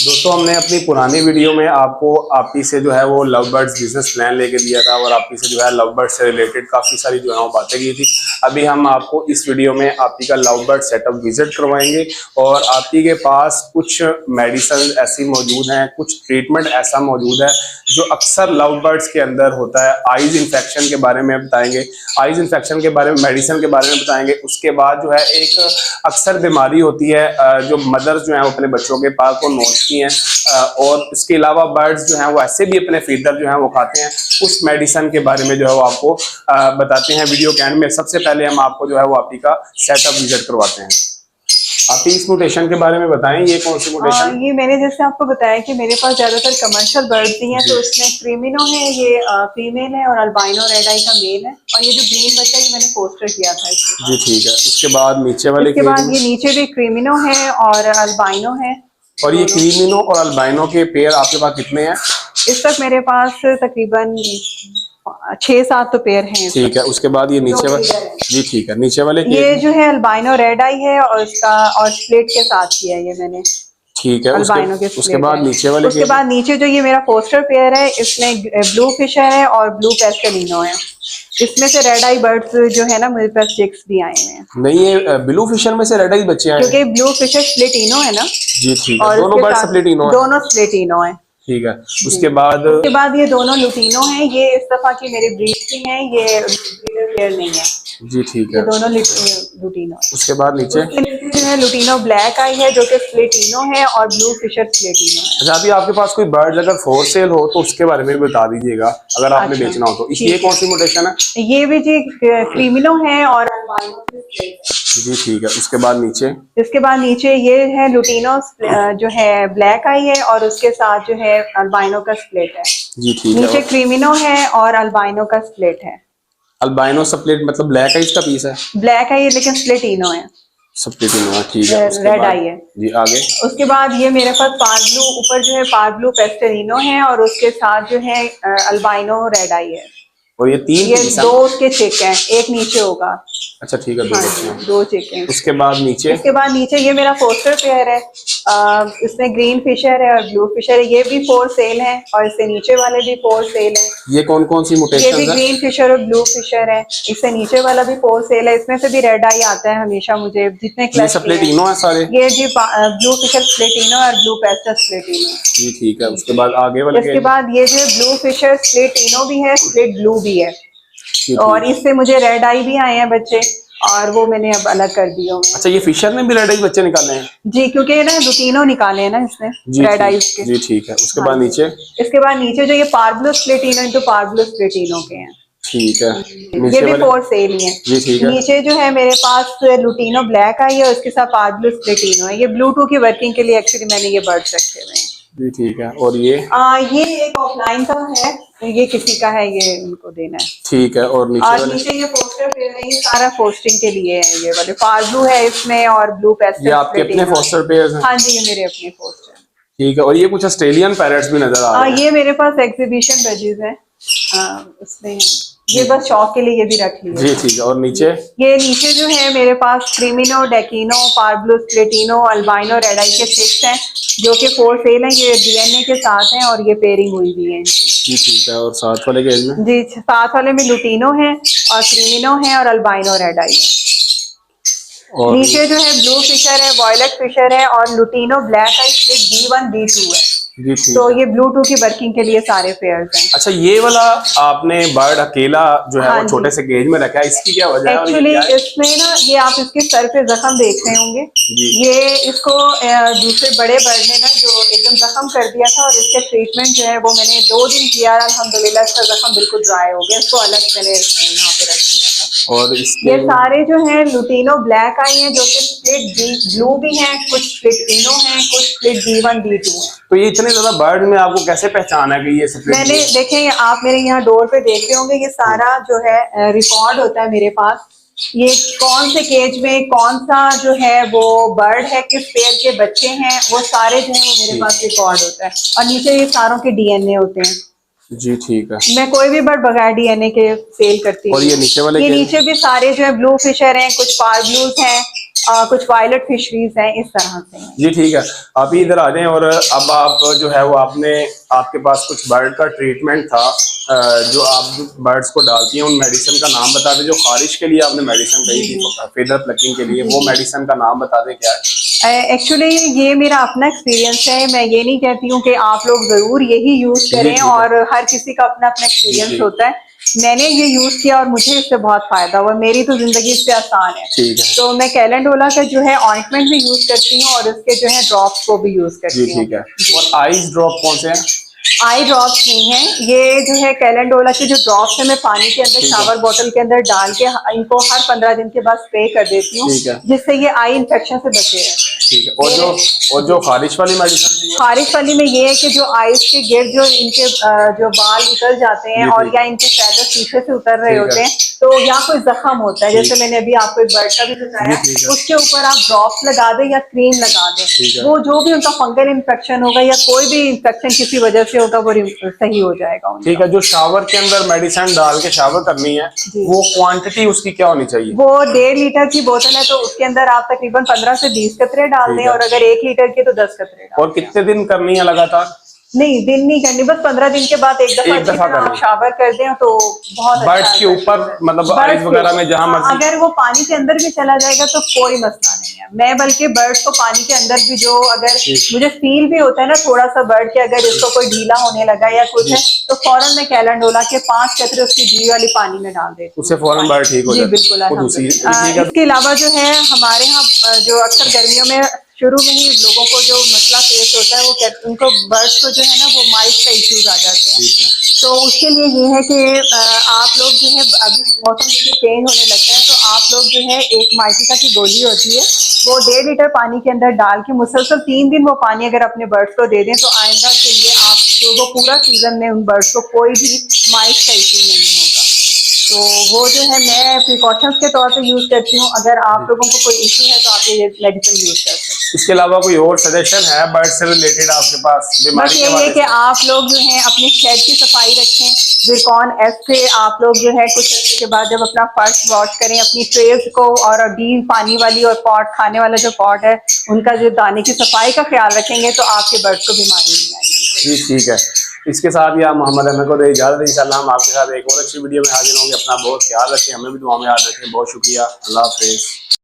दोस्तों हमने अपनी पुरानी वीडियो में आपको आपी से जो है वो लव बर्ड्स बिजनेस प्लान लेके दिया था और आपी से जो है लव बर्ड से रिलेटेड काफ़ी सारी जो है वो बातें की थी। अभी हम आपको इस वीडियो में आपी का लव बर्ड सेटअप विजिट करवाएंगे और आपी के पास कुछ मेडिसिन ऐसी मौजूद हैं, कुछ ट्रीटमेंट ऐसा मौजूद है जो अक्सर लव बर्ड्स के अंदर होता है। आइज इन्फेक्शन के बारे में बताएंगे, आइज इन्फेक्शन के बारे में मेडिसिन के बारे में बताएंगे। उसके बाद जो है एक अक्सर बीमारी होती है जो मदर्स जो है वो अपने बच्चों के पास को नोचती हैं और इसके अलावा बर्ड्स जो हैं वो ऐसे भी अपने फीडर जो हैं वो खाते हैं। उस मेडिसिन के बारे में जो है वो आपको बताते हैं वीडियो के एंड में। सबसे पहले हम आपको जो है वो आपी का सेटअप विजिट करवाते हैं। आप इस म्यूटेशन के बारे में बताएं, ये कौन सी म्यूटेशन? ये मैंने जैसे आपको बताया कि मेरे पास ज्यादातर कमर्शियल बर्ड्स ही हैं, तो इसमें क्रीमिनो है, ये फीमेल है, और अल्बाइनो रेड आई का मेल है, और ये जो ग्रीन बच्चा ये मैंने पोस्टर किया था जी ठीक है। उसके बाद नीचे वाले, इसके बाद ये नीचे भी क्रीमिनो है और अल्बाइनो है। और ये क्रीमिनो और अल्बाइनो के पेयर आपके पास कितने हैं? इस तक मेरे पास तकरीबन 6-7 तो पेयर हैं। ठीक है। उसके बाद ये नीचे वाले, जी ठीक है, नीचे वाले ये जो है अल्बाइनो रेड आई है और इसका और स्प्लिट के साथ किया है ये मैंने। ठीक है। अल्बाइनो के उसके बाद नीचे वाले, उसके बाद नीचे जो ये मेरा पोस्टर पेयर है इसमें ब्लू फिशर है और ब्लू पेस्टेलिनो है। इसमें से रेड आई बर्ड्स जो है ना मेरे पास चिक्स भी आए हुए हैं। नहीं, ये ब्लू फिशर में से रेड आई बच्चे आए क्योंकि ब्लू फिशर स्प्लिटिनो है ना। जी ठीक है। दोनों बर्ड स्प्लिटिनो है। दोनों स्प्लिटिनो है। ठीक है। उसके बाद ये दोनों लुटीनो हैं। ये इस दफा की मेरी ब्रीड की हैं, ये पेयर नहीं है। जी ठीक है। ये दोनों लुटीनो है। उसके बाद नीचे जो है लुटीनो ब्लैक आई है जो कि स्प्लिटिनो है और ब्लू फिशर स्प्लिटिनो है। अच्छा, अभी आपके पास कोई बर्ड अगर फॉर सेल हो तो उसके बारे में भी बता दीजिएगा अगर आपने बेचना हो तो। ये कौन सी म्यूटेशन है? ये भी जी क्रीमिनो है और जी ठीक है। उसके बाद नीचे ये है लुटीनो जो है ब्लैक आई है और उसके साथ जो है अल्बाइनो का स्प्लिट है। जी ठीक है। नीचे क्रीमिनो है और अल्बाइनो का स्प्लिट है। अल्बाइनो स्प्लिट मतलब ब्लैक आइज का पीस है? ब्लैक आई है लेकिन स्प्लिटिनो है। स्प्लिटिनो है, ठीक है। रेड आई है। जी आगे। उसके बाद ये मेरे पास पार्ब्लू ऊपर जो है पार्ब्लू पेस्टेलिनो है और उसके साथ जो है अल्बाइनो रेड आई है। और ये दो उसके चिक हैं, एक नीचे होगा। अच्छा ठीक है, दो चिक हैं। उसके बाद नीचे ये मेरा पोस्टर पेयर है। इसमें ग्रीन फिशर है और ब्लू फिशर है। ये भी फॉर सेल है और इससे नीचे वाले भी फॉर सेल है। ये कौन कौन सी म्यूटेशन है? ये भी ग्रीन फिशर और ब्लू फिशर है। इससे नीचे वाला भी फॉर सेल है। इसमें से भी रेड आई आता है हमेशा मुझे जितने स्प्लिटिनो है सारे। ये जी ब्लू फिशर स्प्लिटिनो और ब्लू पेस्टर स्प्लिटिनो। जी ठीक है। उसके बाद आगे वाले, इसके बाद ये जो ब्लू फिशर स्प्लिटिनो भी है, स्प्लिट ब्लू भी है, और इससे मुझे रेड आई भी आए हैं बच्चे और वो मैंने अब अलग कर दिए होंगे। अच्छा, ये फिशर ने भी रेड आई बच्चे निकाले हैं? जी, क्योंकि ना लुटीनो निकाले हैं ना इसने रेड आई के। जी ठीक है। उसके बाद नीचे जो ये पार्ब्लो स्प्लिटिनो तो पार्ब्लो स्प्लिटिनो के हैं। ठीक है। ये भी फॉर सेल ही है। जी ठीक है। नीचे जो है मेरे पास लुटीनो ब्लैक आई है और उसके साथ पार्ब्लो स्प्लिटिनो है। ये ब्लूटूथ की वर्किंग के लिए एक्चुअली मैंने ये बर्ड्स रखे हुए हैं। जी ठीक है। और ये एक ऑफलाइन का है, ये किसी का है, ये उनको देना है। ठीक है। और नीचे ये पोस्टर पे है, ये सारा पोस्टिंग के लिए है। ये वाले पार्ब्लू है इसमें और ब्लू पेस्टल। ये आपके अपने पोस्टर पेयर्स हैं? हाँ जी, ये मेरे अपने पोस्टर। ठीक है। और ये कुछ ऑस्ट्रेलियन पैरट्स भी नजर आ रहे हैं? ये मेरे पास एग्जीबिशन बजीज है, उसमें ये बस शौक के लिए ये भी रख लिया। जी ठीक है। और नीचे जो है मेरे पास क्रीमिनो, डेकिनो, पार्ब्लू स्प्लिटिनो, अल्बाइनो रेड आई के चिक्स हैं जो कि फॉर सेल हैं। ये डीएनए के साथ हैं और ये पेयरिंग हुई भी है। जी ठीक है। और साथ वाले केज में? जी, साथ वाले में लुटीनो है और क्रीमिनो है और अल्बाइनो रेड आई है। और नीचे जो है ब्लू फिशर है, वॉयलेट फिशर है और लुटीनो ब्लैक आई स्प्लिट B1 B2 है। जी ठीक तो ये ब्लूटूथ की वर्किंग के लिए सारे पेयर्स हैं। अच्छा, ये वाला आपने बर्ड अकेला जो है वो छोटे से केज में रखा है, इसकी क्या वजह है? एक्चुअली इसमें ना ये आप इसके सर पे जख्म देख रहे होंगे। ये इसको दूसरे बड़े बर्ड ने ना जो एकदम जख्म कर दिया था और इसके ट्रीटमेंट जो है वो मैंने 2 दिन किया, अल्हम्दुलिल्लाह इसका जख्म बिल्कुल ड्राई हो गया। इसको अलग मैंने यहाँ पे रख दिया था। और ये सारे जो है लुटीनो ब्लैक आई हैं जो कि स्प्लिट ब्लू भी हैं, कुछ स्प्लिटिनो हैं, कुछ स्प्लिट B1 B2 हैं। तो ये इतने ज्यादा बर्ड में आपको कैसे पहचान है कि ये स्प्लिट? मैंने देखें, आप मेरे यहाँ डोर पे देख रहे होंगे, ये सारा जो है रिकॉर्ड होता है मेरे पास। ये कौन से केज में कौन सा जो है वो बर्ड है, किस पेयर के बच्चे हैं, वो सारे जो है वो मेरे पास रिकॉर्ड होता है। और नीचे ये सारों के डीएनए होते हैं। जी ठीक है। मैं कोई भी बर्ड बगैर डीएनए के सेल करती हूँ। और ये नीचे वाले ये नीचे भी सारे जो है ब्लू फिशर हैं, कुछ पार्ब्लूज हैं कुछ वायलेट फिशरीज हैं, इस तरह से हैं। जी ठीक है, आप ही इधर आ जाएं। और अब आप जो है वो आपके पास कुछ बर्ड का ट्रीटमेंट था, जो आप बर्ड्स को डालती हैं, उन मेडिसिन का नाम बता दें। जो खारिश के लिए आपने मेडिसिन कही थी, फेदर प्लकिंग के लिए, वो मेडिसिन का नाम बता दें क्या है। एक्चुअली ये मेरा अपना एक्सपीरियंस है, मैं ये नहीं कहती हूँ कि आप लोग जरूर यही यूज करें, और हर किसी का अपना अपना एक्सपीरियंस होता है। मैंने ये यूज किया और मुझे इससे बहुत फायदा हुआ, मेरी तो जिंदगी इससे आसान है। तो मैं कैलेंडोला का जो है ऑइंटमेंट भी यूज करती हूँ और इसके जो है ड्रॉप्स को भी यूज करती हूँ। ठीक है। और आइस ड्रॉप कौन से हैं? आई ड्रॉप्स नहीं है, ये जो है कैलेंडोला के जो ड्रॉप्स है, मैं पानी के अंदर शावर बोतल के अंदर डाल के इनको हर 15 दिन के बाद स्प्रे कर देती हूँ, जिससे ये आई इन्फेक्शन से बचे रहते हैं। ठीक है। और जो खारिश वाली मेडिसिन, खारिश वाली में ये है कि जो आइस के गिर्द जो इनके जो बाल उतर जाते हैं और या इनके फैदर शीशे से उतर रहे होते हैं, तो या कोई जख्म होता है, जैसे मैंने अभी आपको एक बर्ड का भी बताया, उसके ऊपर आप ड्रॉप्स लगा दें या क्रीम लगा दें, वो जो भी उनका फंगल इन्फेक्शन होगा या कोई भी इन्फेक्शन किसी वजह से होगा, वो सही हो जाएगा उनका। ठीक है। जो शावर के अंदर मेडिसिन डाल के शावर करनी है, वो क्वांटिटी उसकी क्या होनी चाहिए? वो 1.5 लीटर की बोतल है, तो उसके अंदर आप तकरीबन 15 से 20 कतरे डाल दें, और अगर 1 लीटर की तो 10 कतरे डाल। और कितने दिन करनी है लगातार? नहीं, दिन नहीं करनी, बस 15 दिन के बाद एक दफा आप शावर कर दें तो बहुत अच्छा। बर्ड्स के ऊपर मतलब आइस वगैरह में जहां मर्जी, अगर वो पानी के अंदर भी चला जाएगा तो कोई मसला नहीं है। मैं बल्कि बर्ड्स को पानी के अंदर भी, जो अगर मुझे फील भी होता है ना थोड़ा सा बर्ड के अगर इसको कोई ढीला होने लगा या कुछ है, तो फौरन मैं कैलेंडोला के 5 कतरे उसकी ढीली वाली पानी में डाल देती हूँ, उससे फौरन बर्ड ठीक हो जाता है। बिल्कुल। इसके अलावा जो है हमारे यहाँ जो अक्सर गर्मियों में शुरू में ही लोगों को जो मसला फेस होता है, वो उनको बर्ड्स को जो है ना वो माइस का इश्यूज आ जाते हैं। तो उसके लिए ये है कि आप लोग जो है, अभी मौसम जैसे चेंज होने लगता है, तो आप लोग जो है एक माइटिका की गोली होती है, वो 1.5 लीटर पानी के अंदर डाल के मुसलसल 3 दिन वो पानी अगर अपने बर्ड्स को दे दें, तो आइंदा के लिए आप जो वो पूरा सीजन में उन बर्ड्स को कोई भी माइस का इश्यू नहीं होगा। तो वो जो है मैं प्रिकॉशंस के तौर पे यूज करती हूँ। अगर आप लोगों को कोई इशू है तो आप ये मेडिसिन यूज कर सकते हैं। इसके अलावा कोई और सजेशन है बर्ड से रिलेटेड आपके पास? बस ये है कि आप लोग जो है अपनी शेड की सफाई रखें, ज़िरकॉन एस से आप लोग जो है कुछ अर्से के बाद जब अपना फर्श वॉश करें, अपनी ट्रेज को और डीप पानी वाली और पॉट, खाने वाला जो पॉट है, उनका जो दाने की सफाई का ख्याल रखेंगे तो आपके बर्ड्स को बीमारी नहीं आएगी। जी ठीक है। इसके साथ ही आप मोहम्मद अहमद को दे इजाज़त। इंशाल्लाह हम आपके साथ एक और अच्छी वीडियो में हाजिर होंगे। अपना बहुत ख्याल रखें, हमें भी दुआ में याद रखें। बहुत शुक्रिया। अल्लाह हाफिज़।